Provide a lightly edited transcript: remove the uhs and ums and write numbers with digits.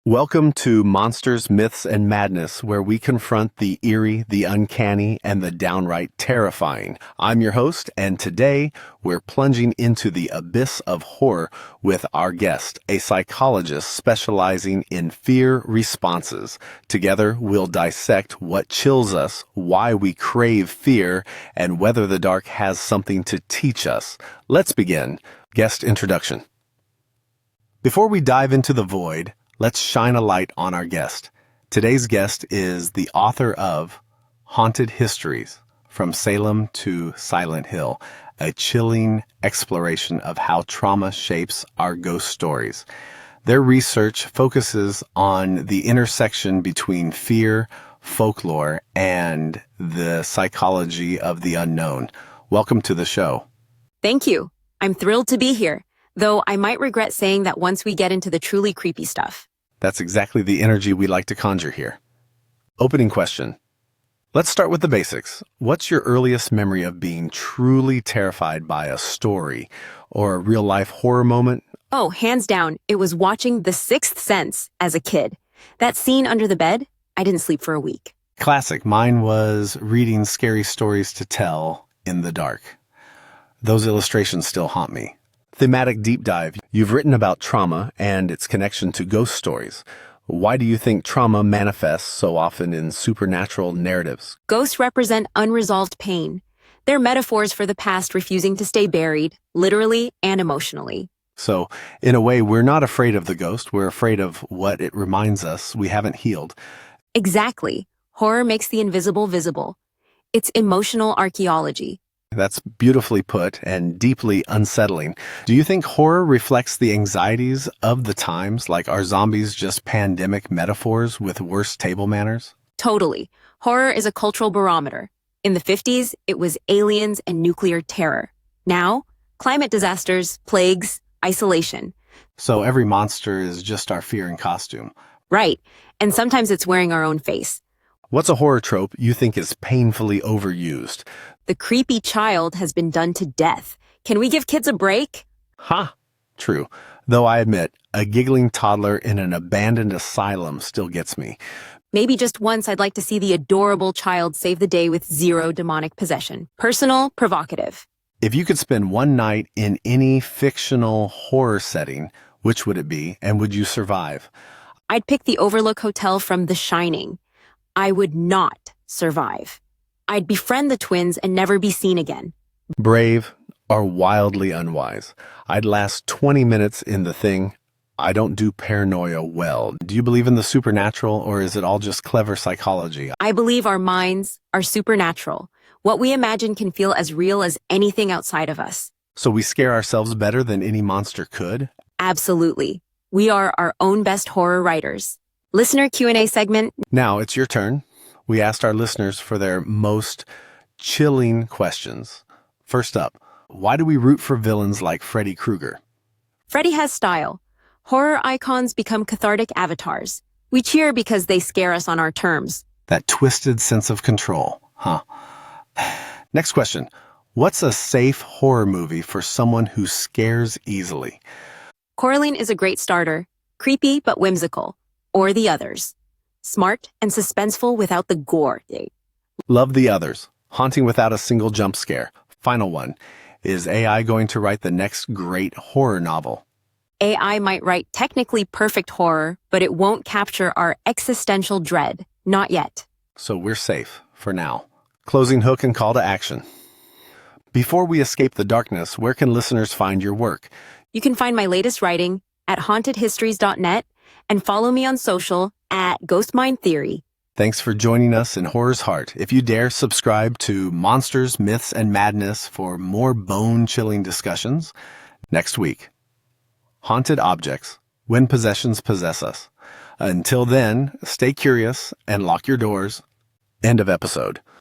Welcome to Monsters, Myths, and Madness, where we confront the eerie, the uncanny, and the downright terrifying. I'm your host, and today we're plunging into the abyss of horror with our guest, a psychologist specializing in fear responses. Together, we'll dissect what chills us, why we crave fear, and whether the dark has something to teach us. Let's begin. Guest introduction. Before we dive into the void, let's shine a light on our guest. Today's guest is the author of Haunted Histories, From Salem to Silent Hill, a chilling exploration of how trauma shapes our ghost stories. Their research focuses on the intersection between fear, folklore, and the psychology of the unknown. Welcome to the show. Thank you. I'm thrilled to be here, though I might regret saying that once we get into the truly creepy stuff. That's exactly the energy we like to conjure here. Opening question. Let's start with the basics. What's your earliest memory of being truly terrified by a story or a real-life horror moment? Oh, hands down, it was watching The Sixth Sense as a kid. That scene under the bed, I didn't sleep for a week. Classic. Mine was reading scary stories to tell in the dark. Those illustrations still haunt me. Thematic deep dive. You've written about trauma and its connection to ghost stories. Why do you think trauma manifests so often in supernatural narratives? Ghosts represent unresolved pain. They're metaphors for the past refusing to stay buried, literally and emotionally. So, in a way, we're not afraid of the ghost. We're afraid of what it reminds us we haven't healed. Exactly. Horror makes the invisible visible. It's emotional archaeology. That's beautifully put and deeply unsettling. Do you think horror reflects the anxieties of the times, like are zombies just pandemic metaphors with worse table manners? Totally. Horror is a cultural barometer. In the 50s, it was aliens and nuclear terror. Now, climate disasters, plagues, isolation. So every monster is just our fear in costume. Right. And sometimes it's wearing our own face. What's a horror trope you think is painfully overused? The creepy child has been done to death. Can we give kids a break? Ha! True. Though I admit, a giggling toddler in an abandoned asylum still gets me. Maybe just once I'd like to see the adorable child save the day with zero demonic possession. Personal, provocative. If you could spend one night in any fictional horror setting, which would it be, and would you survive? I'd pick the Overlook Hotel from The Shining. I would not survive. I'd befriend the twins and never be seen again. Brave or wildly unwise. I'd last 20 minutes in the thing. I don't do paranoia well. Do you believe in the supernatural, or is it all just clever psychology? I believe our minds are supernatural. What we imagine can feel as real as anything outside of us. So we scare ourselves better than any monster could? Absolutely. We are our own best horror writers. Listener Q&A segment. Now it's your turn. We asked our listeners for their most chilling questions. First up, why do we root for villains like Freddy Krueger? Freddy has style. Horror icons become cathartic avatars. We cheer because they scare us on our terms. That twisted sense of control, huh? Next question. What's a safe horror movie for someone who scares easily? Coraline is a great starter. Creepy but whimsical. Or The Others. Smart and suspenseful without the gore. Love The Others. Haunting without a single jump scare. Final one. Is AI going to write the next great horror novel? AI might write technically perfect horror, but it won't capture our existential dread. Not yet. So we're safe for now. Closing hook and call to action. Before we escape the darkness, where can listeners find your work? You can find my latest writing at hauntedhistories.net and follow me on social at ghostmindtheory. Thanks for joining us in Horror's Heart. If you dare, subscribe to Monsters, Myths, and Madness for more bone-chilling discussions next week. Haunted objects, when possessions possess us. Until then, stay curious and lock your doors. End of episode.